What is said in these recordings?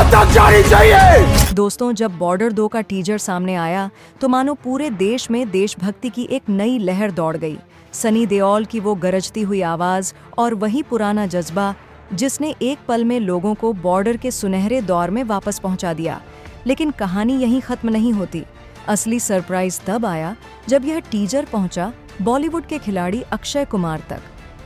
तक जानी चाहिए। दोस्तों, जब बॉर्डर 2 का टीजर सामने आया तो मानो पूरे देश में देशभक्ति की एक नई लहर दौड़ गई। सनी देओल की वो गरजती हुई आवाज और वही पुराना जज्बा जिसने एक पल में लोगों को बॉर्डर के सुनहरे दौर में वापस पहुंचा दिया। लेकिन कहानी यहीं खत्म नहीं होती। असली सरप्राइज तब आया जब यह टीजर पहुंचा बॉलीवुड के खिलाड़ी अक्षय कुमार तक।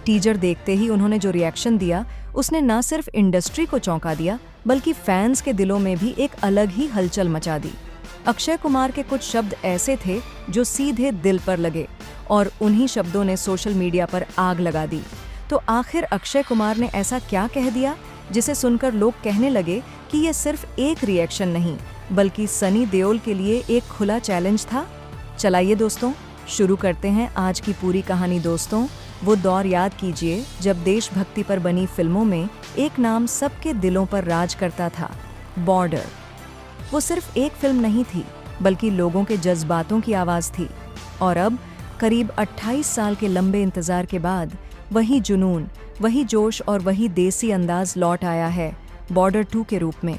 टीजर देखते ही उन्होंने जो रिएक्शन दिया, उसने न सिर्फ इंडस्ट्री को चौंका दिया बल्कि फैंस के दिलों में भी एक अलग ही हलचल मचा दी। अक्षय कुमार के कुछ शब्द ऐसे थे जो सीधे दिल पर लगे और उन्हीं शब्दों ने सोशल मीडिया पर आग लगा दी। तो आखिर अक्षय कुमार ने ऐसा क्या कह दिया जिसे सुनकर लोग कहने लगे कि यह सिर्फ एक रिएक्शन नहीं बल्कि सनी देओल के लिए एक खुला चैलेंज था। चलाइए दोस्तों, शुरू करते हैं आज की पूरी कहानी। दोस्तों, वो दौर याद कीजिए जब देशभक्ति पर बनी फिल्मों में एक नाम सबके दिलों पर राज करता था, बॉर्डर। वो सिर्फ एक फिल्म नहीं थी बल्कि लोगों के जज्बातों की आवाज़ थी। और अब करीब 28 साल के लंबे इंतजार के बाद वही जुनून, वही जोश और वही देसी अंदाज लौट आया है बॉर्डर 2 के रूप में।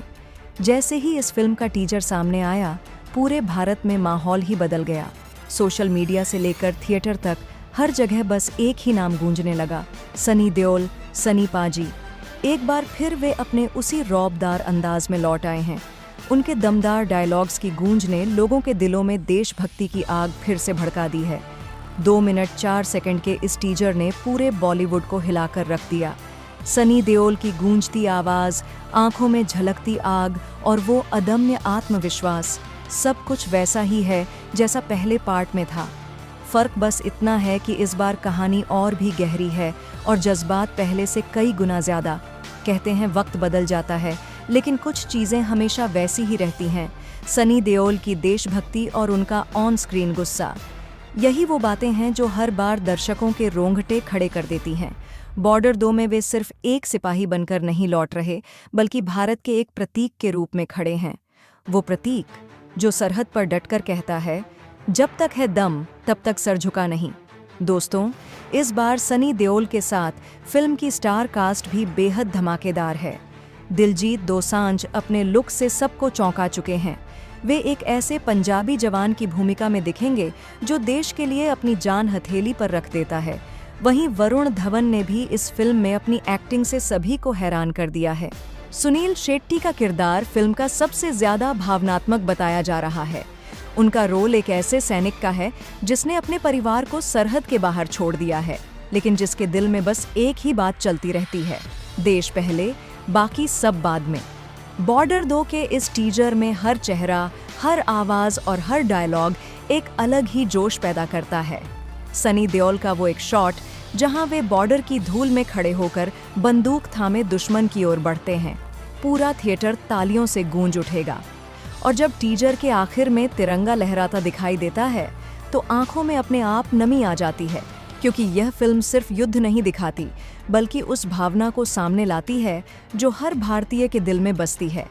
जैसे ही इस फिल्म का टीजर सामने आया, पूरे भारत में माहौल ही बदल गया। सोशल मीडिया से लेकर थिएटर तक हर जगह बस एक ही नाम गूंजने लगा, सनी देओल, सनी पाजी। एक बार फिर वे अपने उसी रौबदार अंदाज में लौट आए हैं। उनके दमदार डायलॉग्स की गूंज ने लोगों के दिलों में देशभक्ति की आग फिर से भड़का दी है। 2 मिनट 4 सेकंड के इस टीजर ने पूरे बॉलीवुड को हिलाकर रख दिया। सनी देओल की गूंजती आवाज़, आंखों में झलकती आग और वो अदम्य आत्मविश्वास, सब कुछ वैसा ही है जैसा पहले पार्ट में था। फर्क बस इतना है कि इस बार कहानी और भी गहरी है और जज्बात पहले से कई गुना ज़्यादा। कहते हैं वक्त बदल जाता है, लेकिन कुछ चीज़ें हमेशा वैसी ही रहती हैं। सनी देओल की देशभक्ति और उनका ऑन स्क्रीन गुस्सा, यही वो बातें हैं जो हर बार दर्शकों के रोंगटे खड़े कर देती हैं। बॉर्डर 2 में वे सिर्फ एक सिपाही बनकर नहीं लौट रहे बल्कि भारत के एक प्रतीक के रूप में खड़े हैं। वो प्रतीक जो सरहद पर डटकर कहता है, जब तक है दम तब तक सर झुका नहीं। दोस्तों, इस बार सनी देओल के साथ फिल्म की स्टार कास्ट भी बेहद धमाकेदार है। दिलजीत दोसांझ अपने लुक से सबको चौंका चुके हैं। वे एक ऐसे पंजाबी जवान की भूमिका में दिखेंगे जो देश के लिए अपनी जान हथेली पर रख देता है। वहीं वरुण धवन ने भी इस फिल्म में अपनी एक्टिंग से सभी को हैरान कर दिया है। सुनील शेट्टी का किरदार फिल्म का सबसे ज्यादा भावनात्मक बताया जा रहा है। उनका रोल एक ऐसे सैनिक का है जिसने अपने परिवार को सरहद के बाहर छोड़ दिया है, लेकिन जिसके दिल में बस एक ही बात चलती रहती है, देश पहले, बाकी सब बाद में। बॉर्डर 2 के इस टीजर में हर चेहरा, हर आवाज और हर डायलॉग एक अलग ही जोश पैदा करता है। सनी देओल का वो एक शॉट जहां वे बॉर्डर की धूल में खड़े होकर बंदूक थामे दुश्मन की ओर बढ़ते हैं, पूरा थिएटर तालियों से गूंज उठेगा। और जब टीजर के आखिर में तिरंगा लहराता दिखाई देता है तो आंखों में अपने आप नमी आ जाती है, क्योंकि यह फिल्म सिर्फ युद्ध नहीं दिखाती बल्कि उस भावना को सामने लाती है जो हर भारतीय के दिल में बसती है।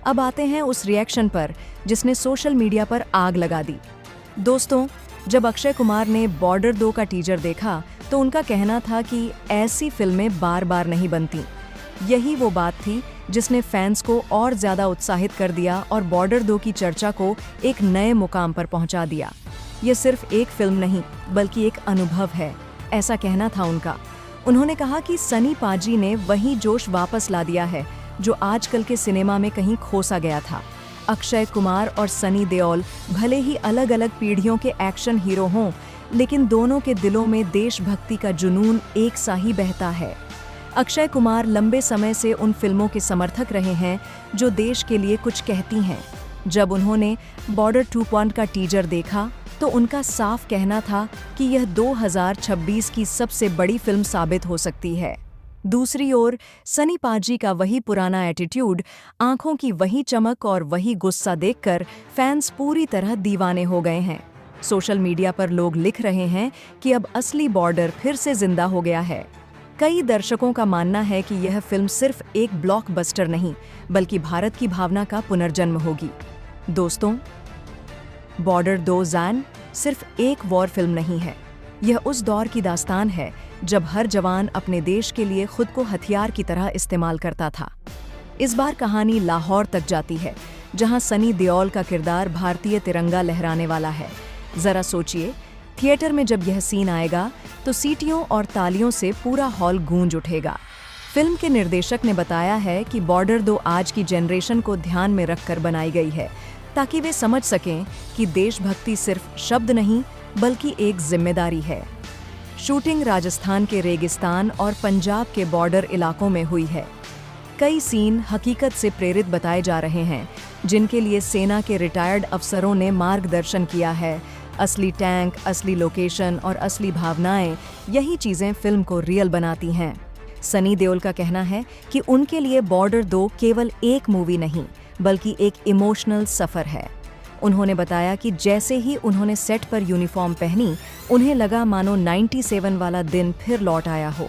अब आते हैं उस रिएक्शन पर जिसने सोशल मीडिया पर आग लगा दी। दोस्तों, जब अक्षय कुमार ने बॉर्डर 2 का टीजर देखा तो उनका कहना था कि ऐसी फिल्में बार बार नहीं बनती। यही वो बात थी जिसने फैंस को और ज्यादा उत्साहित कर दिया और बॉर्डर 2 की चर्चा को एक नए मुकाम पर पहुंचा दिया। ये सिर्फ एक फिल्म नहीं बल्कि एक अनुभव है, ऐसा कहना था उनका। उन्होंने कहा कि सनी पाजी ने वही जोश वापस ला दिया है जो आजकल के सिनेमा में कहीं खोसा गया था। अक्षय कुमार और सनी देओल भले ही अलग अलग पीढ़ियों के एक्शन हीरो हों, लेकिन दोनों के दिलों में देशभक्ति का जुनून एक सा ही बहता है। अक्षय कुमार लंबे समय से उन फिल्मों के समर्थक रहे हैं जो देश के लिए कुछ कहती हैं। जब उन्होंने बॉर्डर 2 का टीजर देखा तो उनका साफ कहना था कि यह 2026 की सबसे बड़ी फिल्म साबित हो सकती है। दूसरी ओर सनी पाजी का वही पुराना एटीट्यूड, आंखों की वही चमक और वही गुस्सा देखकर फैंस पूरी तरह दीवाने हो गए हैं। सोशल मीडिया पर लोग लिख रहे हैं कि अब असली बॉर्डर फिर से जिंदा हो गया है। कई दर्शकों का मानना है कि यह फिल्म सिर्फ एक ब्लॉकबस्टर नहीं बल्कि भारत की भावना का पुनर्जन्म होगी। दोस्तों, बॉर्डर 2 जैन सिर्फ एक वॉर फिल्म नहीं है, यह उस दौर की दास्तान है जब हर जवान अपने देश के लिए खुद को हथियार की तरह इस्तेमाल करता था। इस बार कहानी लाहौर तक जाती है, जहां सनी देओल का किरदार भारतीय तिरंगा लहराने वाला है। जरा सोचिए, थिएटर में जब यह सीन आएगा तो सीटियों और तालियों से पूरा हॉल गूंज उठेगा। फिल्म के निर्देशक ने बताया है कि बॉर्डर 2 आज की जनरेशन को ध्यान में रखकर बनाई गई है, ताकि वे समझ सकें कि देशभक्ति सिर्फ शब्द नहीं बल्कि एक जिम्मेदारी है। शूटिंग राजस्थान के रेगिस्तान और पंजाब के बॉर्डर इलाकों में हुई है। कई सीन हकीकत से प्रेरित बताए जा रहे हैं, जिनके लिए सेना के रिटायर्ड अफसरों ने मार्गदर्शन किया है। असली टैंक, असली लोकेशन और असली भावनाएं, यही चीजें फिल्म को रियल बनाती हैं। सनी देओल का कहना है कि उनके लिए बॉर्डर 2 केवल एक मूवी नहीं बल्कि एक इमोशनल सफर है। उन्होंने बताया कि जैसे ही उन्होंने सेट पर यूनिफॉर्म पहनी, उन्हें लगा मानो 97 वाला दिन फिर लौट आया हो।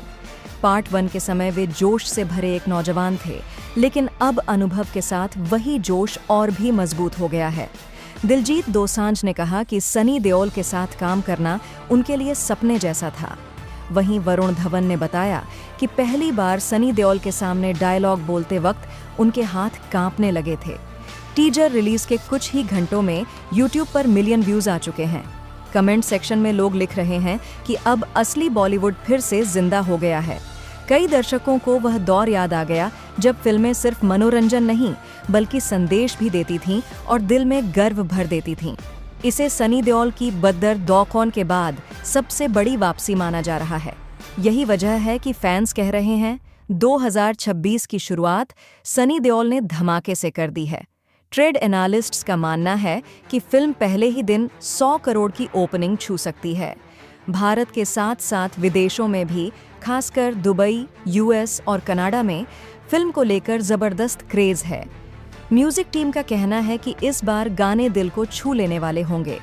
पार्ट 1 के समय वे जोश से भरे एक नौजवान थे, लेकिन अब अनुभव के साथ वही जोश और भी मजबूत हो गया है। दिलजीत दोसांझ ने कहा कि सनी देओल के साथ काम करना उनके लिए सपने जैसा था। वहीं वरुण धवन ने बताया कि पहली बार सनी देओल के सामने डायलॉग बोलते वक्त उनके हाथ कांपने लगे थे। टीजर रिलीज के कुछ ही घंटों में यूट्यूब पर मिलियन व्यूज आ चुके हैं। कमेंट सेक्शन में लोग लिख रहे हैं कि अब असली बॉलीवुड फिर से जिंदा हो गया है। कई दर्शकों को वह दौर याद आ गया जब फिल्में सिर्फ मनोरंजन नहीं बल्कि संदेश भी देती थीं और दिल में गर्व भर देती थीं। इसे सनी देओल की बद्दर दौकौन के बाद सबसे बड़ी वापसी माना जा रहा है। यही वजह है कि फैंस कह रहे हैं 2026 की शुरुआत सनी देओल ने धमाके से कर दी है। ट्रेड एनालिस्ट्स का मानना है कि फिल्म पहले ही दिन 100 करोड़ की ओपनिंग छू सकती है। भारत के साथ साथ विदेशों में भी, खासकर दुबई, यूएस और कनाडा में फिल्म को लेकर जबरदस्त क्रेज है। म्यूजिक टीम का कहना है कि इस बार गाने दिल को छू लेने वाले होंगे।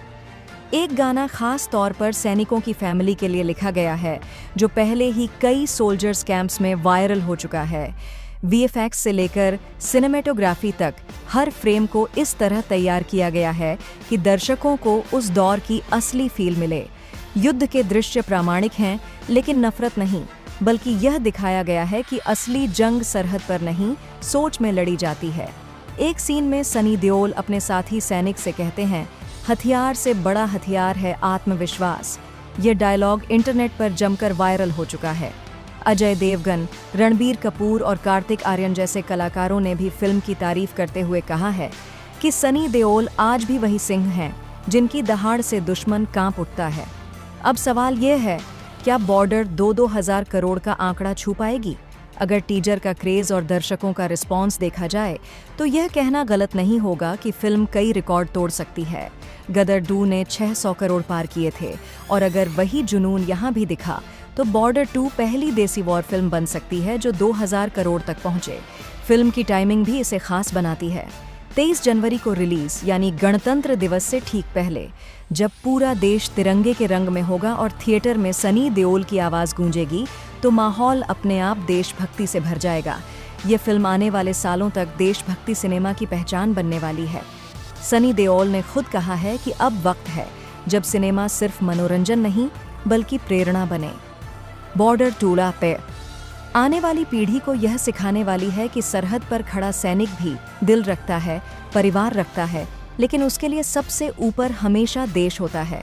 एक गाना खास तौर पर सैनिकों की फैमिली के लिए लिखा गया है, जो पहले ही कई सोल्जर्स कैंप्स में वायरल हो चुका है। वीएफएक्स से लेकर सिनेमेटोग्राफी तक हर फ्रेम को इस तरह तैयार किया गया है कि दर्शकों को उस दौर की असली फील मिले। युद्ध के दृश्य प्रामाणिक हैं, लेकिन नफरत नहीं, बल्कि यह दिखाया गया है कि असली जंग सरहद पर नहीं, सोच में लड़ी जाती है। एक सीन में सनी देओल अपने साथी सैनिक से कहते हैं, हथियार से बड़ा हथियार है आत्मविश्वास। ये डायलॉग इंटरनेट पर जमकर वायरल हो चुका है। अजय देवगन, रणबीर कपूर और कार्तिक आर्यन जैसे कलाकारों ने भी फिल्म की तारीफ करते हुए कहा है कि सनी देओल आज भी वही सिंह हैं जिनकी दहाड़ से दुश्मन कांप उठता है। अब सवाल ये है, क्या बॉर्डर 2-2 हजार करोड़ का आंकड़ा छू पाएगी? अगर टीजर का क्रेज और दर्शकों का रिस्पॉन्स देखा जाए तो यह कहना गलत नहीं होगा कि फिल्म कई रिकॉर्ड तोड़ सकती है। गदर 2 ने 600 करोड़ पार किए थे, और अगर वही जुनून यहाँ भी दिखा तो बॉर्डर 2 पहली देसी वॉर फिल्म बन सकती है जो 2000 करोड़ तक पहुंचे। फिल्म की टाइमिंग भी इसे खास बनाती है। 23 जनवरी को रिलीज, यानी गणतंत्र दिवस से ठीक पहले, जब पूरा देश तिरंगे के रंग में होगा और थिएटर में सनी देओल की आवाज गूंजेगी, तो माहौल अपने आप देशभक्ति से भर जाएगा। ये फिल्म आने वाले सालों तक देशभक्ति सिनेमा की पहचान बनने वाली है। सनी देओल ने खुद कहा है कि अब वक्त है जब सिनेमा सिर्फ मनोरंजन नहीं बल्कि प्रेरणा बने। बॉर्डर 2 पे आने वाली पीढ़ी को यह सिखाने वाली है कि सरहद पर खड़ा सैनिक भी दिल रखता है, परिवार रखता है, लेकिन उसके लिए सबसे ऊपर हमेशा देश होता है।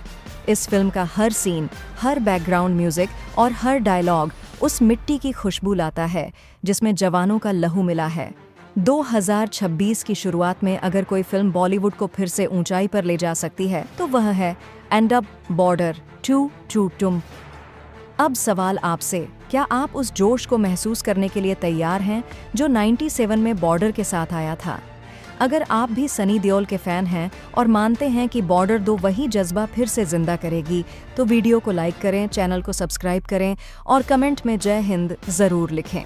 इस फिल्म का हर सीन, हर बैकग्राउंड म्यूजिक और हर डायलॉग उस मिट्टी की खुशबू लाता है जिसमें जवानों का लहू मिला है। 2026 की शुरुआत में अगर कोई फिल्म बॉलीवुड को फिर से ऊंचाई पर ले जा सकती है तो वह है एंड अप बॉर्डर 2 टू तुम। अब सवाल आपसे, क्या आप उस जोश को महसूस करने के लिए तैयार हैं जो 97 में बॉर्डर के साथ आया था? अगर आप भी सनी देओल के फैन हैं और मानते हैं कि बॉर्डर 2 वही जज्बा फिर से जिंदा करेगी, तो वीडियो को लाइक करें, चैनल को सब्सक्राइब करें और कमेंट में जय हिंद जरूर लिखें।